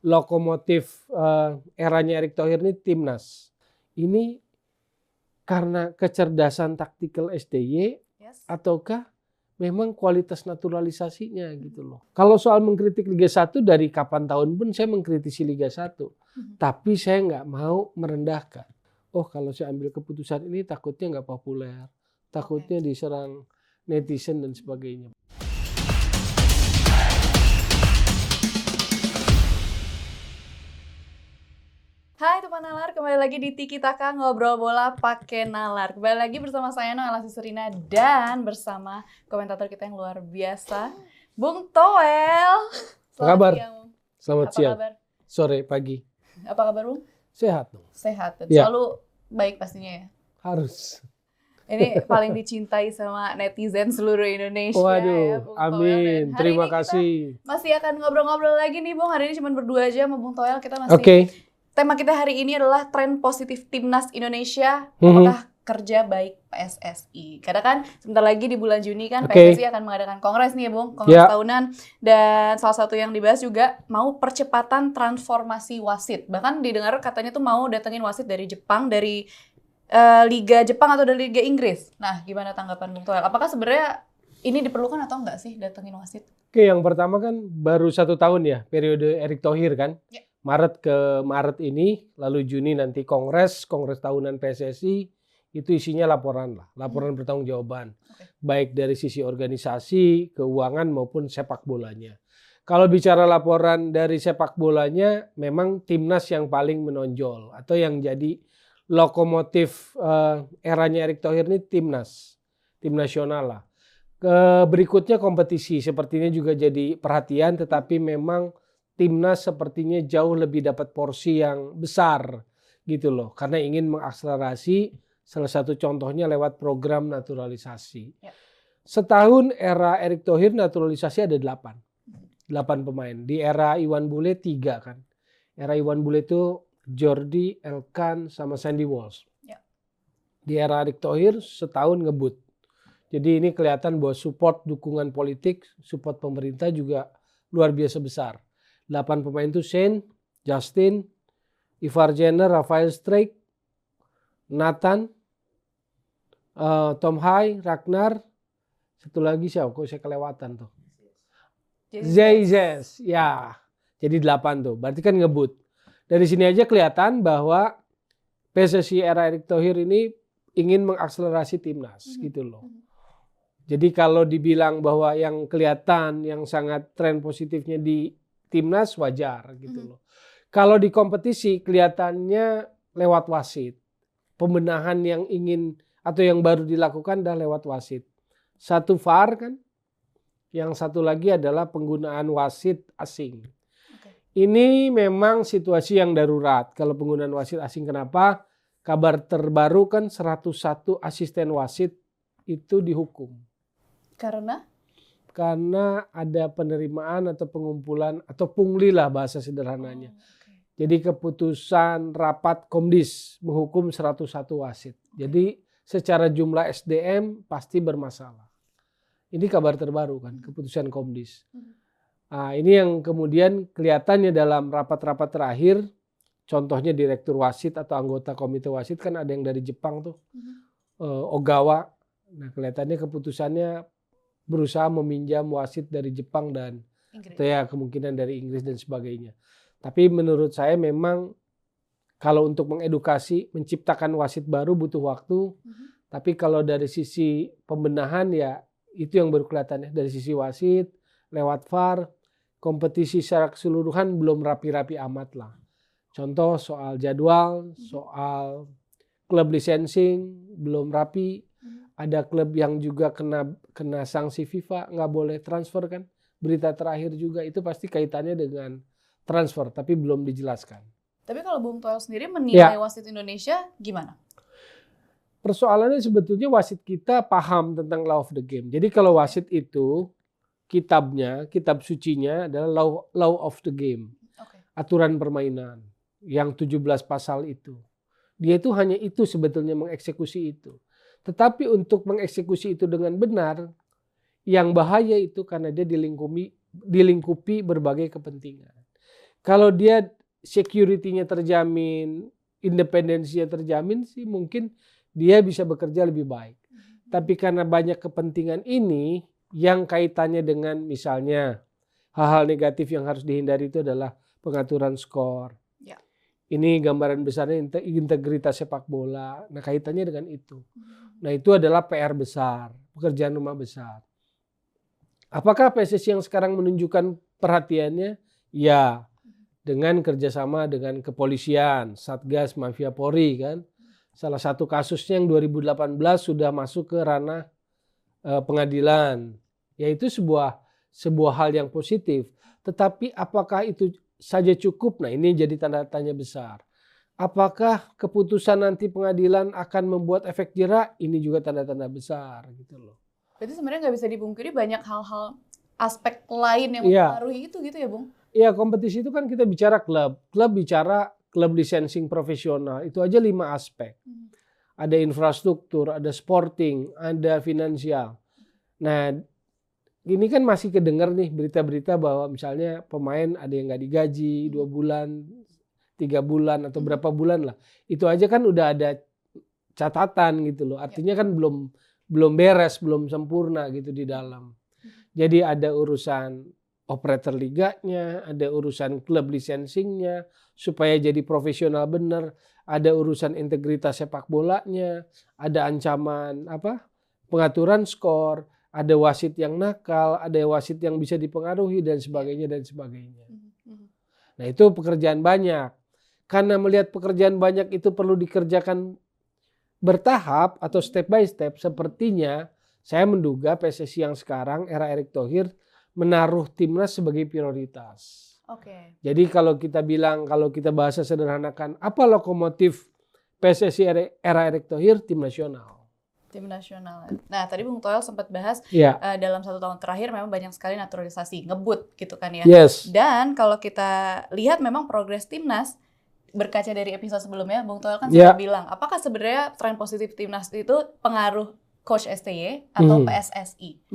lokomotif eranya Erick Thohir ini timnas. Ini karena kecerdasan taktikal SDY ataukah memang kualitas naturalisasinya gitu loh. Kalau soal mengkritik Liga 1 dari kapan tahun pun saya mengkritisi Liga 1. Tapi saya nggak mau merendahkan. Oh kalau saya ambil keputusan ini takutnya nggak populer. Takutnya diserang netizen dan sebagainya. Hai teman nalar, kembali lagi di Tiki Taka ngobrol bola pakai nalar. Kembali lagi bersama saya Noella Susurina dan bersama komentator kita yang luar biasa, Bung Toel. Apa kabar? Siang. Selamat Apa siang. Kabar? Sore, pagi. Apa kabar Bung? Sehat dong. Sehat. Ya. Selalu baik pastinya ya. Harus. Ini paling dicintai sama netizen seluruh Indonesia. Waduh, ya, Bung amin. Toel. Dan Terima hari ini kasih. kita masih akan ngobrol-ngobrol lagi nih Bung. Hari ini cuma berdua aja sama Bung Toel. Kita masih. Oke. Tema kita hari ini adalah tren positif timnas Indonesia. Apakah kerja baik PSSI? Karena kan sebentar lagi di bulan Juni kan PSSI akan mengadakan kongres nih ya Bung, kongres tahunan. Dan salah satu yang dibahas juga mau percepatan transformasi wasit. Bahkan didengar katanya tuh mau datengin wasit dari Jepang, dari Liga Jepang atau dari Liga Inggris. Nah, gimana tanggapan Bung Toel? Apakah sebenarnya ini diperlukan atau enggak sih datengin wasit? Oke, yang pertama kan baru 1 tahun ya periode Erick Thohir kan. Ya. Maret ke Maret ini, lalu Juni nanti kongres tahunan PSSI, itu isinya laporan pertanggungjawaban. Baik dari sisi organisasi, keuangan maupun sepak bolanya. Kalau bicara laporan dari sepak bolanya, memang timnas yang paling menonjol atau yang jadi lokomotif eranya Erick Thohir ini tim nasional lah. Berikutnya kompetisi sepertinya juga jadi perhatian, tetapi memang timnas sepertinya jauh lebih dapat porsi yang besar gitu loh, karena ingin mengakselerasi, salah satu contohnya lewat program naturalisasi. Ya. Setahun era Erick Thohir naturalisasi ada 8 pemain. Di era Iwan Bule 3 kan. Era Iwan Bule itu Jordi, Elkan sama Sandy Walsh. Ya. Di era Erick Thohir setahun ngebut. Jadi ini kelihatan bahwa support dukungan politik, support pemerintah juga luar biasa besar. 8 pemain itu Shane, Justin, Ivar Jenner, Rafael Strijk, Nathan, Tom Hai, Ragnar, satu lagi siapa? Kok saya kelewatan tuh? Zayzes, ya. Jadi 8 tuh, berarti kan ngebut. Dari sini aja kelihatan bahwa PSSI era Erick Thohir ini ingin mengakselerasi timnas gitu loh. Jadi kalau dibilang bahwa yang kelihatan yang sangat tren positifnya di timnas wajar gitu loh. Kalau di kompetisi kelihatannya lewat wasit. Pembenahan yang ingin atau yang baru dilakukan adalah lewat wasit. Satu VAR kan, yang satu lagi adalah penggunaan wasit asing. Ini memang situasi yang darurat. Kalau penggunaan wasit asing, kenapa? Kabar terbaru kan 101 asisten wasit itu dihukum. Karena ada penerimaan atau pengumpulan atau pungli lah bahasa sederhananya. Jadi keputusan rapat Komdis menghukum 101 wasit. Jadi secara jumlah SDM pasti bermasalah. Ini kabar terbaru kan, keputusan Komdis. Nah, ini yang kemudian kelihatannya dalam rapat-rapat terakhir, contohnya direktur wasit atau anggota komite wasit kan ada yang dari Jepang tuh, Ogawa. Nah kelihatannya keputusannya berusaha meminjam wasit dari Jepang dan ya kemungkinan dari Inggris dan sebagainya. Tapi menurut saya memang kalau untuk mengedukasi, menciptakan wasit baru butuh waktu. Tapi kalau dari sisi pembenahan ya itu yang baru kelihatan ya. Dari sisi wasit, lewat VAR, kompetisi secara keseluruhan belum rapi-rapi amat lah. Contoh soal jadwal, soal klub licensing belum rapi. Ada klub yang juga kena sanksi FIFA, nggak boleh transfer kan. Berita terakhir juga itu pasti kaitannya dengan transfer, tapi belum dijelaskan. Tapi kalau Bung Toel sendiri menilai wasit Indonesia gimana? Persoalannya sebetulnya wasit kita paham tentang law of the game. Jadi kalau wasit itu kitab sucinya adalah law of the game. Aturan permainan yang 17 pasal itu. Dia itu hanya itu sebetulnya mengeksekusi itu. Tetapi untuk mengeksekusi itu dengan benar, yang bahaya itu karena dia dilingkupi berbagai kepentingan. Kalau dia security-nya terjamin, independensinya terjamin sih mungkin dia bisa bekerja lebih baik. Tapi karena banyak kepentingan ini yang kaitannya dengan misalnya hal-hal negatif yang harus dihindari itu adalah pengaturan skor. Ya. Ini gambaran besarnya integritas sepak bola. Nah, kaitannya dengan itu. Nah, itu adalah PR besar, pekerjaan rumah besar. Apakah PSSI yang sekarang menunjukkan perhatiannya? Ya, dengan kerjasama dengan kepolisian, Satgas, Mafia Polri kan. Salah satu kasusnya yang 2018 sudah masuk ke ranah pengadilan. Yaitu sebuah hal yang positif. Tetapi apakah itu saja cukup? Nah, ini jadi tanda tanya besar. Apakah keputusan nanti pengadilan akan membuat efek jera? Ini juga tanda-tanda besar gitu loh. Berarti sebenarnya nggak bisa dipungkiri banyak hal-hal aspek lain yang mempengaruhi itu gitu ya, Bung? Iya, kompetisi itu kan kita bicara klub. Klub bicara klub licensing profesional. Itu aja 5 aspek. Ada infrastruktur, ada sporting, ada finansial. Nah, ini kan masih kedengar nih berita-berita bahwa misalnya pemain ada yang nggak digaji 2 bulan, 3 bulan atau berapa bulan lah. Itu aja kan udah ada catatan gitu loh. Artinya kan belum beres, belum sempurna gitu di dalam. Jadi ada urusan operator liganya, ada urusan klub licensingnya supaya jadi profesional benar, ada urusan integritas sepak bolanya, ada ancaman pengaturan skor, ada wasit yang nakal, ada wasit yang bisa dipengaruhi dan sebagainya dan sebagainya. Nah, itu pekerjaan banyak. Karena melihat pekerjaan banyak itu perlu dikerjakan bertahap atau step by step, sepertinya saya menduga PSSI yang sekarang era Erick Thohir menaruh timnas sebagai prioritas. Jadi kalau kita bahasa sederhanakan, apa lokomotif PSSI era Erick Thohir? Tim nasional. Tim nasional. Nah, tadi Bung Toel sempat bahas dalam 1 tahun terakhir memang banyak sekali naturalisasi, ngebut gitu kan ya. Yes. Dan kalau kita lihat memang progres timnas, berkaca dari episode sebelumnya, Bung Toel kan sudah bilang, apakah sebenarnya tren positif timnas itu pengaruh Coach STY atau PSSI?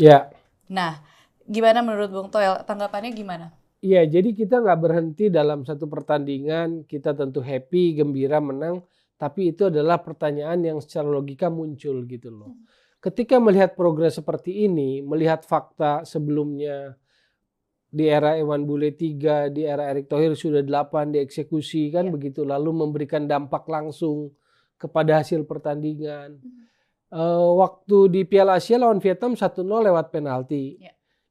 Nah, gimana menurut Bung Toel? Tanggapannya gimana? Iya, jadi kita nggak berhenti dalam satu pertandingan, kita tentu happy, gembira, menang, tapi itu adalah pertanyaan yang secara logika muncul gitu loh. Ketika melihat progres seperti ini, melihat fakta sebelumnya di era Ewan Bule 3, di era Erick Thohir sudah 8 dieksekusi kan begitu, lalu memberikan dampak langsung kepada hasil pertandingan. Waktu di Piala Asia lawan Vietnam 1-0 lewat penalti.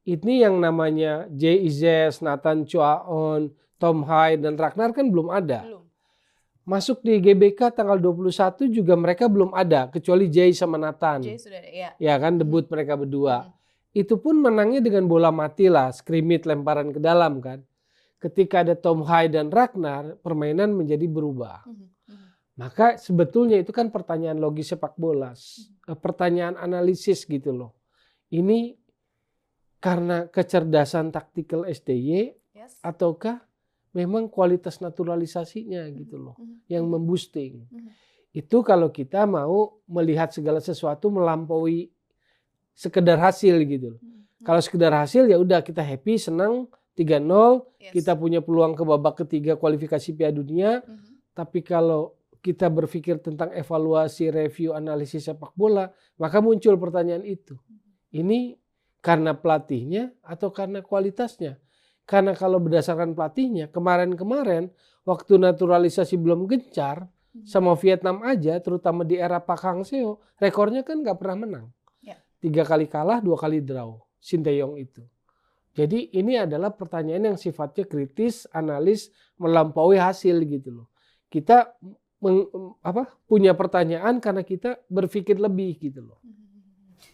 Ini yang namanya Jay Izes, Nathan Choaon, Tom Hyde dan Ragnar kan belum ada. Masuk di GBK tanggal 21 juga mereka belum ada, kecuali Jay sama Nathan. Jay sudah ada, ya kan, debut mereka berdua. Itu pun menangnya dengan bola mati lah, skrimmit lemparan ke dalam kan. Ketika ada Tom Hyde dan Ragnar, permainan menjadi berubah. Maka sebetulnya itu kan pertanyaan logis sepak bola, pertanyaan analisis gitu loh. Ini karena kecerdasan taktikal STY ataukah memang kualitas naturalisasinya gitu loh yang memboosting. Itu kalau kita mau melihat segala sesuatu melampaui sekedar hasil gitu loh. Kalau sekedar hasil ya udah kita happy, senang 3-0, kita punya peluang ke babak ketiga kualifikasi Piala Dunia. Tapi kalau kita berpikir tentang evaluasi, review, analisis sepak bola, maka muncul pertanyaan itu. Ini karena pelatihnya atau karena kualitasnya? Karena kalau berdasarkan pelatihnya, kemarin-kemarin waktu naturalisasi belum gencar, sama Vietnam aja, terutama di era Pak Hang Seo, rekornya kan nggak pernah menang. 3 kali kalah, 2 kali draw, Sinteyong itu. Jadi ini adalah pertanyaan yang sifatnya kritis, analis, melampaui hasil gitu loh. Kita punya pertanyaan karena kita berpikir lebih gitu loh.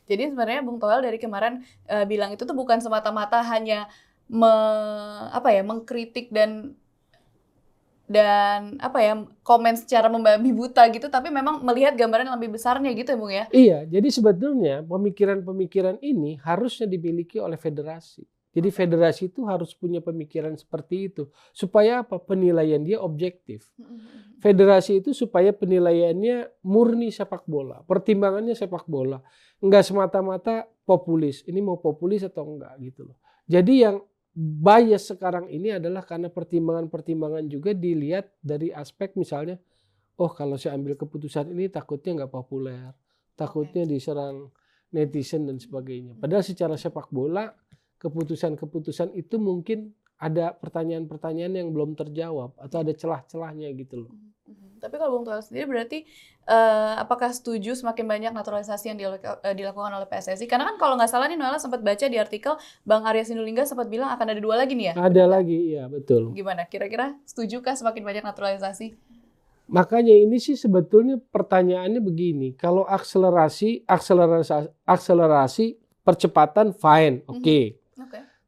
Jadi sebenarnya Bung Toel dari kemarin bilang itu tuh bukan semata-mata hanya mengkritik dan komen secara membabi buta gitu, tapi memang melihat gambaran yang lebih besarnya gitu ya Bung ya? Iya, jadi sebetulnya pemikiran-pemikiran ini harusnya dimiliki oleh federasi. Jadi federasi itu harus punya pemikiran seperti itu. Supaya apa? Penilaian dia objektif. Federasi itu supaya penilaiannya murni sepak bola. Pertimbangannya sepak bola. Enggak semata-mata populis. Ini mau populis atau enggak gitu loh. Jadi yang bias sekarang ini adalah karena pertimbangan-pertimbangan juga dilihat dari aspek misalnya, oh kalau saya ambil keputusan ini takutnya nggak populer, takutnya diserang netizen dan sebagainya. Padahal secara sepak bola, keputusan-keputusan itu mungkin ada pertanyaan-pertanyaan yang belum terjawab atau ada celah-celahnya gitu loh. Tapi kalau Bung Toel sendiri berarti apakah setuju semakin banyak naturalisasi yang dilakukan oleh PSSI? Karena kan kalau nggak salah nih Noella sempat baca di artikel Bang Arya Sinulinga sempat bilang akan ada 2 lagi nih ya? Ada lagi, iya betul. Gimana? Kira-kira setujukah semakin banyak naturalisasi? Makanya ini sih sebetulnya pertanyaannya begini, kalau akselerasi percepatan fine, oke.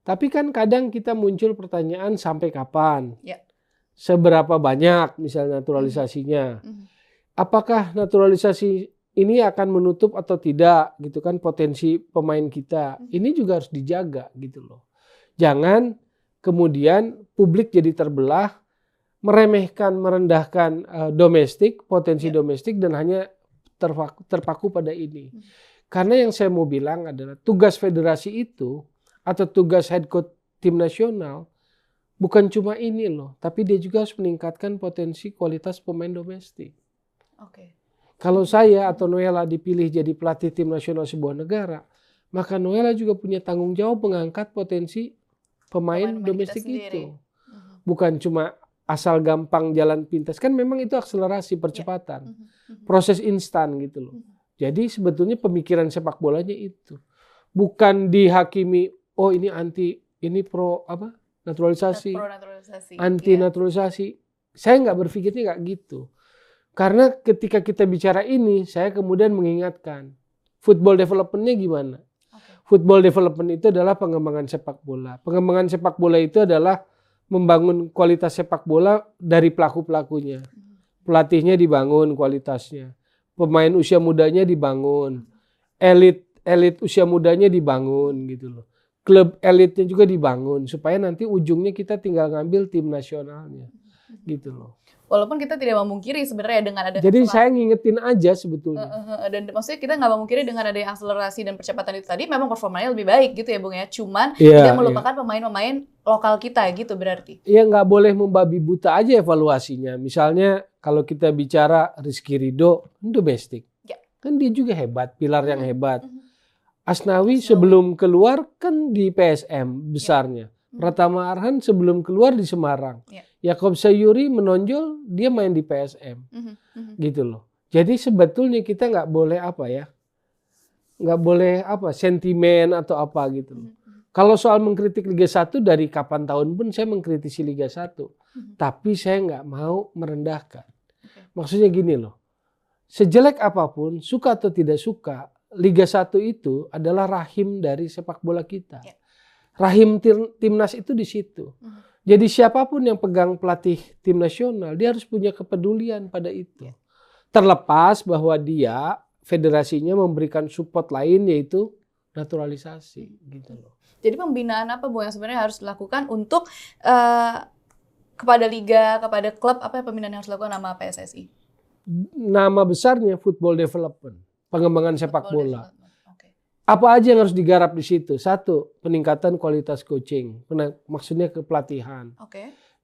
Tapi kan kadang kita muncul pertanyaan sampai kapan? Ya. Seberapa banyak misalnya naturalisasinya? Apakah naturalisasi ini akan menutup atau tidak gitu kan potensi pemain kita? Ini juga harus dijaga gitu loh. Jangan kemudian publik jadi terbelah, meremehkan, merendahkan domestik, potensi domestik dan hanya terpaku pada ini. Karena yang saya mau bilang adalah tugas federasi itu atau tugas head coach tim nasional bukan cuma ini loh, tapi dia juga harus meningkatkan potensi kualitas pemain domestik. Kalau saya atau Noella dipilih jadi pelatih tim nasional sebuah negara, maka Noella juga punya tanggung jawab mengangkat potensi pemain domestik itu. Bukan cuma asal gampang jalan pintas, kan memang itu akselerasi percepatan, proses instan gitu loh. Jadi sebetulnya pemikiran sepak bolanya itu bukan dihakimi, oh ini anti, ini pro apa? Naturalisasi, anti naturalisasi. Saya nggak berpikirnya nggak gitu. Karena ketika kita bicara ini, saya kemudian mengingatkan football development-nya gimana. Football development itu adalah pengembangan sepak bola. Pengembangan sepak bola itu adalah membangun kualitas sepak bola dari pelaku-pelakunya. Pelatihnya dibangun kualitasnya. Pemain usia mudanya dibangun. Elit usia mudanya dibangun gitu loh. Klub elitnya juga dibangun supaya nanti ujungnya kita tinggal ngambil tim nasionalnya gitu loh. Walaupun kita tidak memungkiri sebenarnya dengan ada jadi saya ngingetin aja sebetulnya. Dan maksudnya kita nggak memungkiri dengan ada akselerasi dan percepatan itu tadi memang performanya lebih baik gitu ya Bung ya. Cuman tidak melupakan pemain-pemain lokal kita gitu berarti. Iya nggak boleh membabi buta aja evaluasinya. Misalnya kalau kita bicara Rizky Ridho domestik, kan dia juga hebat, pilar yang hebat. Asnawi sebelum keluar kan di PSM besarnya. Pratama Arhan sebelum keluar di Semarang. Yakob Sayuri menonjol, dia main di PSM. Gitu loh. Jadi sebetulnya kita nggak boleh nggak boleh sentimen atau apa gitu loh. Kalau soal mengkritik Liga 1 dari kapan tahun pun saya mengkritisi Liga 1. Tapi saya nggak mau merendahkan. Maksudnya gini loh. Sejelek apapun, suka atau tidak suka, Liga 1 itu adalah rahim dari sepak bola kita. Rahim timnas itu di situ. Jadi siapapun yang pegang pelatih tim nasional, dia harus punya kepedulian pada itu. Terlepas bahwa dia, federasinya memberikan support lain yaitu naturalisasi. Gitu loh. Jadi pembinaan apa Bu yang sebenarnya harus dilakukan untuk kepada liga, kepada klub, apa pembinaan yang harus dilakukan nama PSSI? Nama besarnya football development. Pengembangan sepak bola. Apa aja yang harus digarap di situ? 1, peningkatan kualitas coaching. Maksudnya kepelatihan.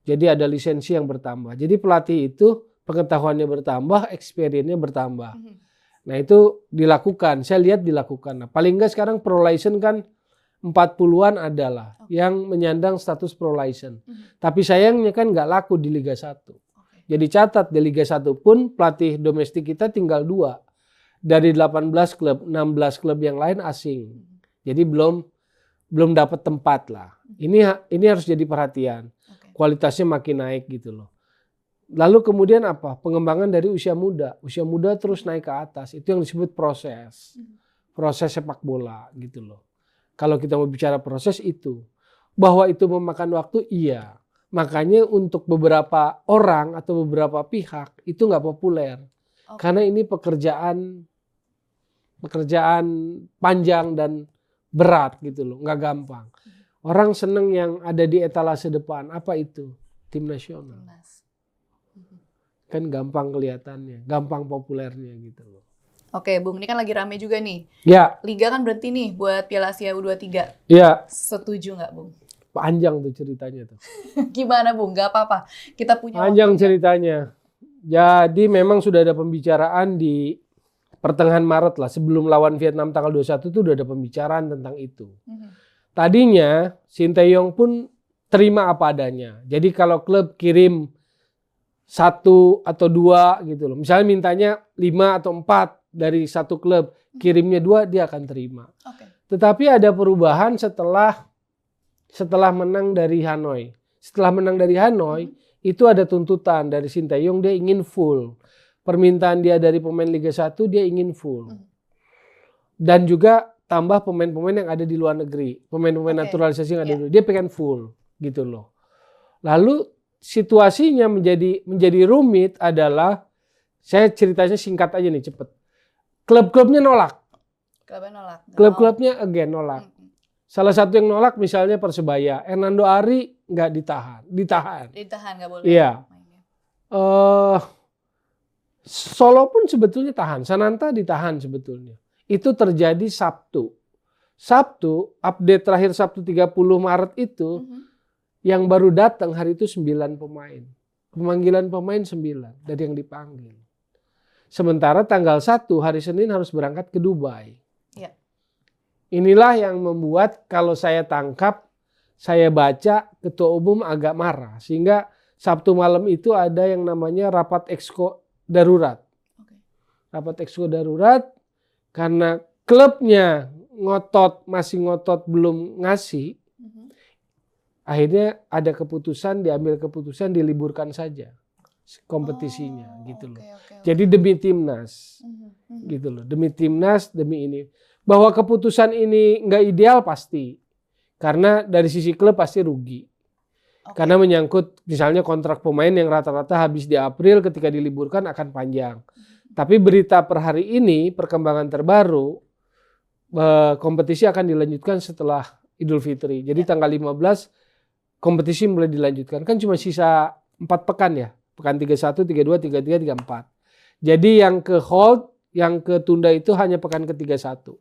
Jadi ada lisensi yang bertambah. Jadi pelatih itu pengetahuannya bertambah, experience-nya bertambah. Nah itu dilakukan. Saya lihat dilakukan. Nah, paling enggak sekarang pro license kan 40-an adalah yang menyandang status pro license. Tapi sayangnya kan nggak laku di Liga 1. Jadi catat di Liga 1 pun pelatih domestik kita tinggal 2. Dari 18 klub, 16 klub yang lain asing. Jadi belum dapat tempat lah. Ini harus jadi perhatian. Kualitasnya makin naik gitu loh. Lalu kemudian apa? Pengembangan dari usia muda. Usia muda terus naik ke atas. Itu yang disebut proses. Proses sepak bola gitu loh. Kalau kita mau bicara proses itu. Bahwa itu memakan waktu, iya. Makanya untuk beberapa orang atau beberapa pihak itu nggak populer. Karena ini pekerjaan panjang dan berat gitu loh, nggak gampang. Orang seneng yang ada di etalase depan, apa itu? Tim nasional. Kan gampang kelihatannya, gampang populernya gitu loh. Oke Bung, ini kan lagi rame juga nih. Ya. Liga kan berhenti nih buat Piala Asia U23. Ya. Setuju nggak Bung? panjang tuh ceritanya tuh. Gimana Bung? Gak apa-apa. Kita punya Panjang waktu. ceritanya. Jadi memang sudah ada pembicaraan di pertengahan Maret lah. Sebelum lawan Vietnam tanggal 21 tuh udah ada pembicaraan tentang itu. Tadinya Shin Tae-yong pun terima apa adanya. Jadi kalau klub kirim 1 atau 2 gitu loh. Misalnya mintanya 5 atau 4 dari satu klub. Kirimnya 2 dia akan terima. Tetapi ada perubahan setelah menang dari Hanoi. Setelah menang dari Hanoi, itu ada tuntutan dari Shin Tae-yong, dia ingin full. Permintaan dia dari pemain Liga 1, dia ingin full. Dan juga tambah pemain-pemain yang ada di luar negeri. Pemain-pemain naturalisasi yang ada di luar negeri. Dia pengen full gitu loh. Lalu situasinya menjadi rumit adalah, saya ceritanya singkat aja nih, cepet. Klub-klubnya nolak. Klub-klubnya nolak. Salah satu yang nolak misalnya Persebaya, Hernando Ari nggak ditahan. Ditahan nggak boleh. Iya. Solo pun sebetulnya tahan, Sananta ditahan sebetulnya. Itu terjadi Sabtu, update terakhir Sabtu 30 Maret itu, yang baru datang hari itu 9 pemain. Pemanggilan pemain 9 dari yang dipanggil. Sementara tanggal 1 hari Senin harus berangkat ke Dubai. Inilah yang membuat kalau saya tangkap, saya baca ketua umum agak marah. Sehingga Sabtu malam itu ada yang namanya rapat exco darurat. Rapat exco darurat karena klubnya masih ngotot belum ngasih. Akhirnya ada diambil keputusan diliburkan saja kompetisinya gitu loh. Jadi demi timnas. Gitu loh, demi timnas, demi ini. Bahwa keputusan ini nggak ideal pasti, karena dari sisi klub pasti rugi. Karena menyangkut misalnya kontrak pemain yang rata-rata habis di April, ketika diliburkan akan panjang. Tapi berita per hari ini, perkembangan terbaru, kompetisi akan dilanjutkan setelah Idul Fitri. Jadi tanggal 15 kompetisi mulai dilanjutkan. Kan cuma sisa 4 pekan ya, pekan 31, 32, 33, 34. Jadi yang ke hold, yang ketunda itu hanya pekan ke-31.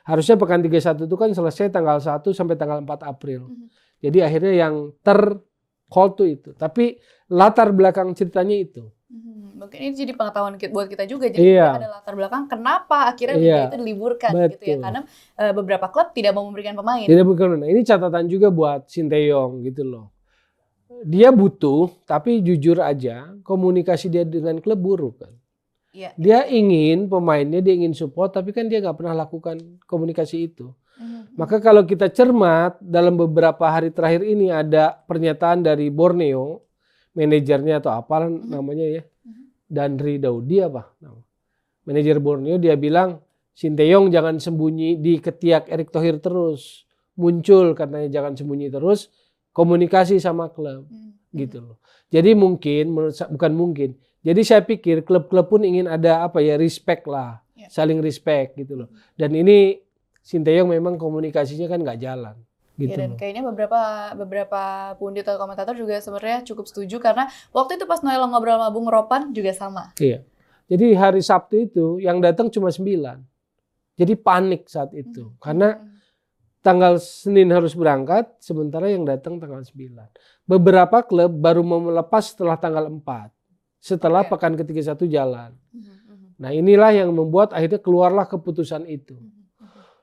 Harusnya pekan 31 itu kan selesai tanggal 1 sampai tanggal 4 April. Jadi akhirnya yang hold tuh itu. Tapi latar belakang ceritanya itu. Mungkin ini jadi pengetahuan buat kita juga. Jadi ada latar belakang kenapa akhirnya Liga itu diliburkan gitu ya. Karena beberapa klub tidak mau memberikan pemain. Ini catatan juga buat Shin Tae-yong gitu loh. Dia butuh, tapi jujur aja komunikasi dia dengan klub buruk kan. Dia ingin pemainnya, dia ingin support, tapi kan dia nggak pernah lakukan komunikasi itu. Maka kalau kita cermat, dalam beberapa hari terakhir ini ada pernyataan dari Borneo, manajernya atau apa namanya ya, Dandri Daudi apa, manajer Borneo, dia bilang Shin Tae-yong jangan sembunyi di ketiak Erick Thohir terus, muncul katanya jangan sembunyi terus, komunikasi sama klub, gitu loh. Jadi bukan mungkin. Jadi saya pikir klub-klub pun ingin ada respect lah, saling respect gitu loh. Dan ini Shin Tae-yong memang komunikasinya kan nggak jalan. Gitu. Dan kayaknya beberapa pundit atau komentator juga sebenarnya cukup setuju karena waktu itu pas Noel ngobrol sama Bung Ropan juga sama. Iya. Jadi hari Sabtu itu yang datang cuma 9. Jadi panik saat itu karena tanggal Senin harus berangkat, sementara yang datang tanggal 9. Beberapa klub baru mau melepas setelah tanggal 4. Setelah pekan ke-31 jalan. Nah inilah yang membuat akhirnya keluarlah keputusan itu.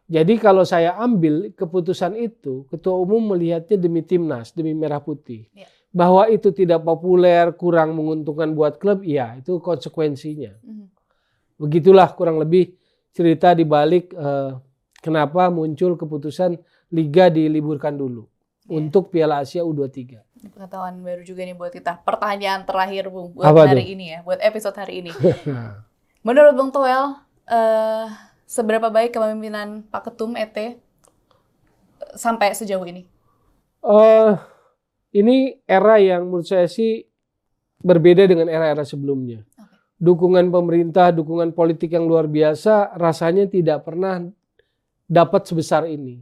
Jadi kalau saya ambil keputusan itu, Ketua Umum melihatnya demi timnas, demi Merah Putih. Bahwa itu tidak populer, kurang menguntungkan buat klub, ya itu konsekuensinya. Begitulah kurang lebih cerita di balik kenapa muncul keputusan Liga diliburkan dulu untuk Piala Asia U23. Pengetahuan baru juga nih buat kita. Pertanyaan terakhir Bung buat hari ini ya, buat episode hari ini. Menurut Bung Toel, seberapa baik kepemimpinan Pak Ketum ET sampai sejauh ini? Ini era yang menurut saya sih berbeda dengan era-era sebelumnya. Dukungan pemerintah, dukungan politik yang luar biasa rasanya tidak pernah dapat sebesar ini.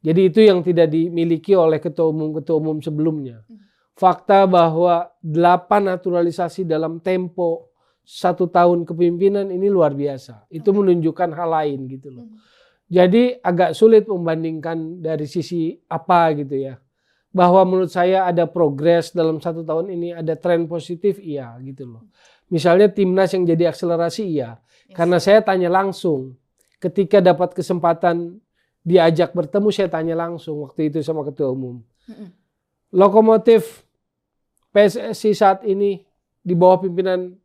Jadi itu yang tidak dimiliki oleh ketua umum sebelumnya. Fakta bahwa 8 naturalisasi dalam tempo 1 tahun kepemimpinan ini luar biasa. Itu menunjukkan hal lain gitu loh. Jadi agak sulit membandingkan dari sisi apa gitu ya. bahwa menurut saya ada progres dalam 1 tahun ini, ada tren positif, iya gitu loh. Misalnya timnas yang jadi akselerasi, iya. Karena saya tanya langsung, ketika dapat kesempatan diajak bertemu, saya tanya langsung waktu itu sama ketua umum. Lokomotif PSSI saat ini di bawah pimpinan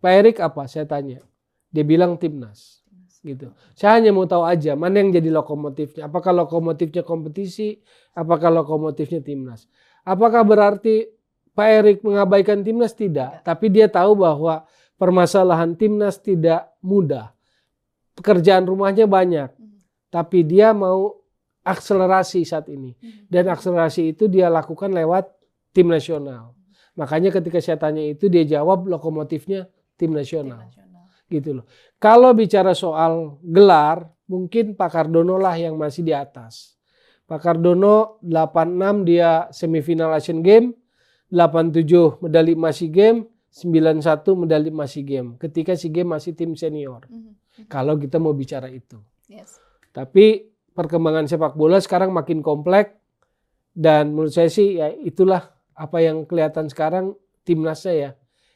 Pak Erik apa? Saya tanya. Dia bilang timnas. Gitu. Saya hanya mau tahu aja mana yang jadi lokomotifnya. Apakah lokomotifnya kompetisi? Apakah lokomotifnya timnas? Apakah berarti Pak Erik mengabaikan timnas? Tidak. Tapi dia tahu bahwa permasalahan timnas tidak mudah. Pekerjaan rumahnya banyak. Tapi dia mau akselerasi saat ini. Dan akselerasi itu dia lakukan lewat tim nasional. Makanya ketika saya tanya itu dia jawab lokomotifnya tim nasional. Gitu loh. Kalau bicara soal gelar, mungkin Pak Cardono lah yang masih di atas. Pak Cardono 86 dia semifinal Asian Games, 87 medali emas SEA Games, 91 medali emas SEA Games. Ketika SEA Games masih tim senior. Kalau kita mau bicara itu. Tapi perkembangan sepak bola sekarang makin kompleks dan menurut saya sih ya itulah apa yang kelihatan sekarang timnasnya ya.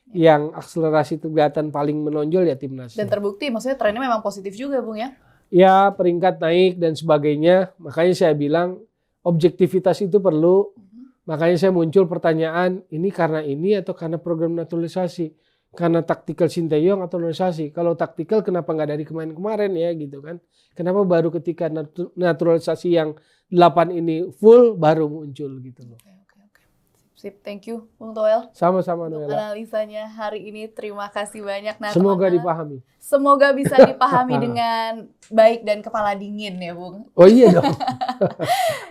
Yang akselerasi kelihatan paling menonjol ya timnas. Dan terbukti maksudnya trennya memang positif juga Bung ya? Ya peringkat naik dan sebagainya. Makanya saya bilang objektivitas itu perlu. Makanya saya muncul pertanyaan ini karena ini atau karena program naturalisasi. Karena taktikal Sinteyong atau naturalisasi. Kalau taktikal kenapa nggak dari kemarin-kemarin ya gitu kan. Kenapa baru ketika naturalisasi yang 8 ini full baru muncul gitu loh. Sip, thank you Bung Toel. Sama-sama untuk Noella. analisanya hari ini. Terima kasih banyak. Nah, semoga teman-teman, dipahami. Semoga bisa dipahami dengan baik dan kepala dingin ya Bung. Oh iya dong.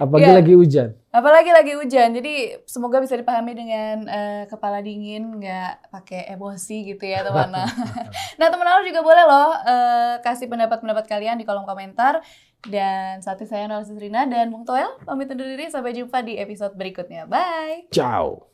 Apalagi lagi hujan. Apalagi lagi hujan. Jadi semoga bisa dipahami dengan kepala dingin, nggak pakai emosi gitu ya teman. Nah teman-teman juga boleh loh kasih pendapat-pendapat kalian di kolom komentar. Dan saat ini saya Noella Sistrina dan Bung Toel pamit undur diri. Sampai jumpa di episode berikutnya. Bye. Ciao.